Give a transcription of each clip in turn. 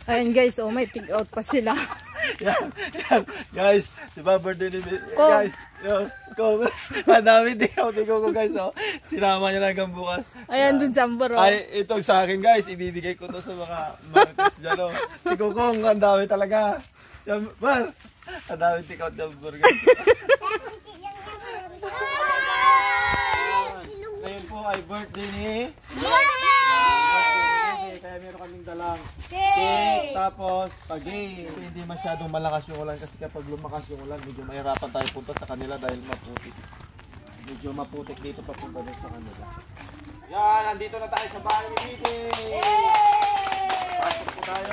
Ayun guys, oh may take out pa sila. Yan. Guys, diba birthday ni guys, Kong, madami take out ni Kong guys, oh. Sinama niya hanggang bukas. Ayan dun Jambor, oh. Ay, itong sa akin guys, ibibigay ko to sa mga martes dyan, oh. Si Kong, ang dami talaga. Jambor, ang dami take out Jambor guys. Ngayon po ay birthday ni kaya meron kaming dalang cake, tapos pag-game. Hindi masyadong malakas yung ulan kasi kapag lumakas yung ulan, medyo mahirapan tayo punta sa kanila dahil maputik. Medyo maputik dito papunta din sa kanila. Yan, nandito na tayo sa bahay ni Bibi. Pasok po tayo.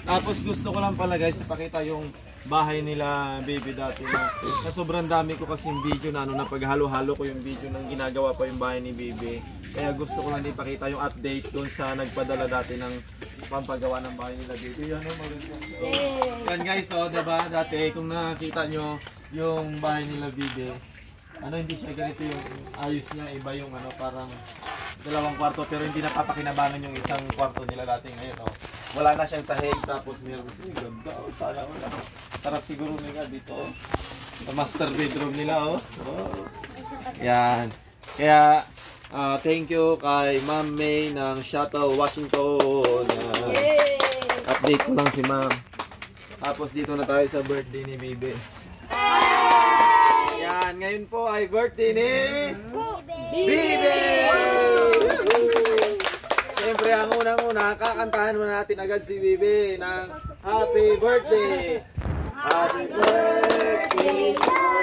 Tapos gusto ko lang pala guys, ipakita yung bahay nila Bibi dati na sobrang dami ko kasing video na na paghalo-halo ko yung video nang ginagawa pa yung bahay ni Bibi. Kaya gusto ko lang ipakita yung update doon sa nagpadala dati ng pampagawa ng bahay nila Bibi. Yan o, maganda. So, yan guys, so diba dati kung nakita nyo yung bahay nila Bibi, hindi siya ganito yung ayos niya, iba yung parang dalawang kwarto pero hindi napapakinabangan yung isang kwarto nila dati. Ngayon wala na siyang sahig tapos meron siya ganda, sana wala. Sarap siguro nila dito, sa master bedroom nila. Yan, kaya thank you kay Ma'am May ng Seattle, Washington. Update ko lang si Ma'am. Tapos dito na tayo sa birthday ni Bibi. Yan, ngayon po ay birthday ni Bibi! Siyempre ang unang-una, kakantahan muna natin agad si Bibi ng Happy Birthday! Happy Birthday to you!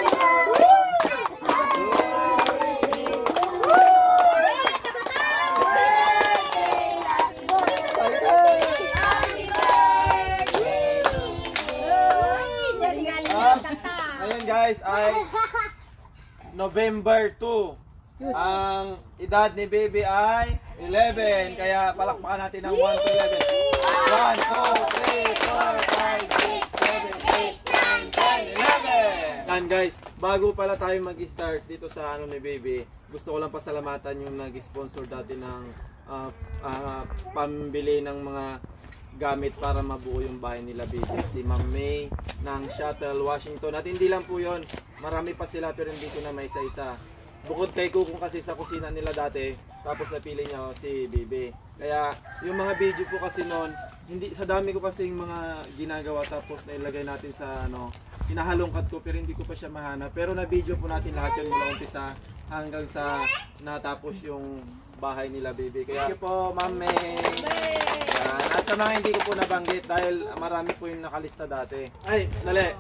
Ngayon guys ay November 2. Ang edad ni Baby ay 11. Kaya palakpakan natin ng 1 to 11. 1, 2, 3, 4, 5, 6, 7, 8, 9, 10, 11. Yan guys, bago pala tayo mag-start dito sa ni Baby, gusto ko lang pasalamatan yung nag-sponsor dati ng pambili ng mga gamit para mabuo yung bahay nila Baby, si Ma'am May ng Seattle, Washington. At hindi lang po yun, marami pa sila pero hindi ko na may isa-isa. Bukod kay Kukong kasi sa kusina nila dati, tapos napili niya si Bibi. Kaya yung mga video po kasi noon, hindi sa dami ko kasi yung mga ginagawa tapos nailagay natin sa hinahalongkat ko pero hindi ko pa siya mahanap. Pero na video po natin lahat yung mula umpisa hanggang sa natapos yung bahay nila Bibi. Kaya thank you po Ma'am May. At sa mga hindi ko po nabanggit dahil marami po yung nakalista dati. Ay, dali.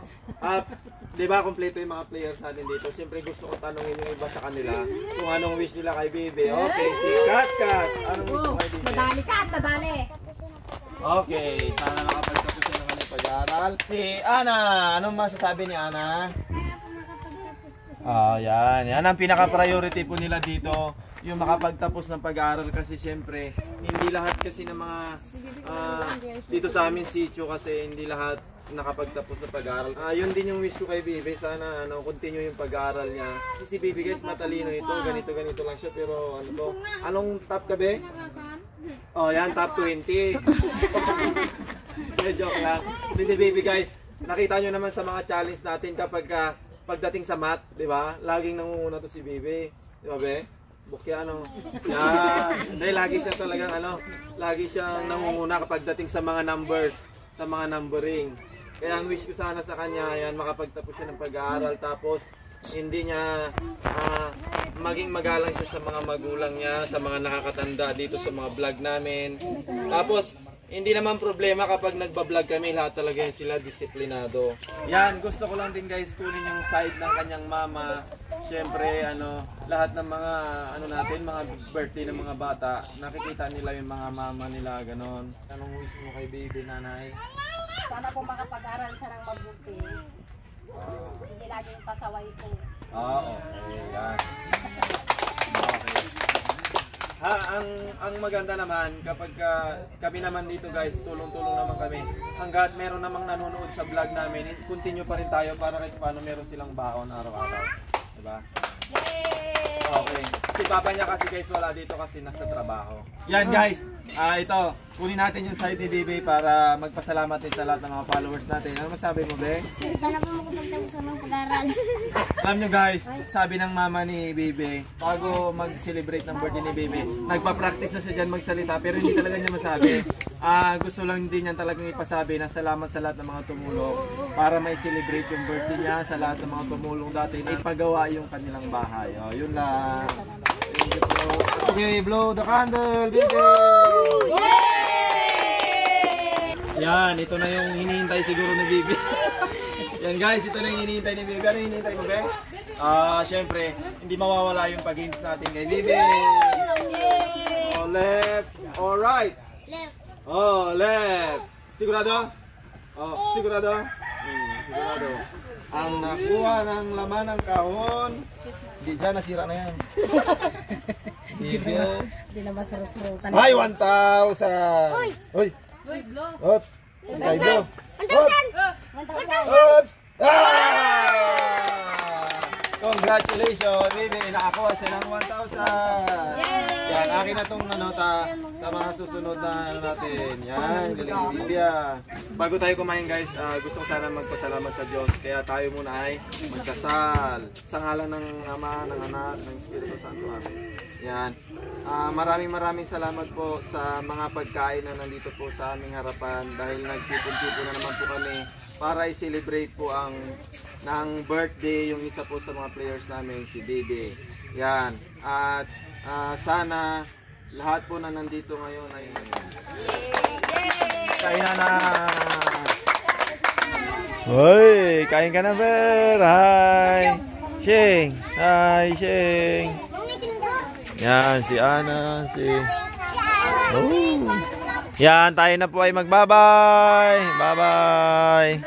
Di ba kompleto yung mga players natin dito? Siyempre gusto ko tanungin yung iba sa kanila kung anong wish nila kay Bibi. Okay, si Kat. Anong wish mo kay Bibi? Nadali Kat, nadali. Okay, sana nakapagtapos siya ng kanyang pag-aaral. Si Ana, anong masasabi ni Ana? Yan ang pinaka-priority po nila dito, yung makapagtapos ng pag-aaral kasi siyempre hindi lahat kasi ng mga dito sa amin sitio kasi hindi lahat nakapagtapos ng pag-aaral. Yun din yung wish ko kay Bibi, sana continue yung pag-aaral niya. Kasi si Bibi guys matalino ito, ganito lang siya pero anong top ka be? Yan top 20. Joke lang. Si Bibi guys, nakita nyo naman sa mga challenge natin kapag pagdating sa math, di ba? Laging nangunguna to si Bibi. Di ba be? Bukyano. Yan. Dahil lagi siya talagang lagi siyang nangunguna kapag dating sa mga numbers, sa mga numbering. Kaya ang wish ko sana sa kanya, yan, makapagtapos siya ng pag-aaral tapos hindi niya maging magalang siya sa mga magulang niya, sa mga nakakatanda dito sa mga vlog namin. Tapos hindi naman problema kapag nagba-vlog kami, lahat talaga yan sila disiplinado. Yan, gusto ko lang din guys kunin yung side ng kanyang mama. Siyempre, lahat ng mga natin, mga birthday ng mga bata, nakikita nila yung mga mama nila, ganon. Anong wish mo kay Baby, nanay? Sana po makapag-aral siya ng mabuti. Hindi lagi yung pasaway ko. Okay, yan. Okay. Ang maganda naman kapag kami naman dito guys, tulong-tulong naman kami. Hangga't meron namang nanonood sa vlog namin, continue pa rin tayo para kahit paano meron silang baon araw-araw. Diba? Yay! Okay. Si papa niya kasi guys wala dito kasi nasa trabaho. Yan guys, ito, kunin natin yung side ni Bibi para magpasalamat din sa lahat ng mga followers natin. Ano masabi mo, Be? Sana po makapagtapos ng pag-aral. Alam nyo guys, sabi ng mama ni Bibi, bago mag-celebrate ng birthday ni Bibi, nagpa-practice na siya dyan magsalita pero hindi talaga niya masabi. Gusto lang din niya talagang ipasabi na salamat sa lahat ng mga tumulong para may celebrate yung birthday niya, sa lahat ng mga tumulong dati na ipagawa yung kanilang bahay. O, yun lang. Okay, blow the candle, Bibi! Yan, ito na yung hinihintay siguro ni Bibi. Yan guys, ito na yung hinihintay ni Bibi. Ano hinihintay mo, Beng? Syempre, hindi mawawala yung pag-games natin kay Bibi. Oh, left. All right. Left. Oh, left. Sigurado? Oh, sigurado? Sigurado. Ang nakuha ng laman ng kahon, hindi dyan, nasira na yan. Bibi. Hindi na masarap-sarutan. Ay, 1,000! Uy! Oops! Sky blue! Oops! Congratulations, Bibi! Nakakuha siya ng 1,000! Yan, akin na itong nota sa mga susunod na natin. Yan, galing ni Bibi. Bago tayo kumain guys, gusto ko sana magpasalamat sa Diyos. Kaya tayo muna ay magkasal. Sa ngalan ng Ama, ng Anak, ng Espiritu Santo. Yan. Maraming salamat po sa mga pagkain na nandito po sa aming harapan dahil nagtipon-tipon na naman po kami para i-celebrate po ang ng birthday yung isa po sa mga players namin, si Bibi. Yan. At sana lahat po na nandito ngayon ay kain na. Hoy, kain ka na, Ber. Hi. Sheng. Hi, Sheng. Yan, si Ana, Oh. Yan, tayo na po ay magbabay. Bye-bye.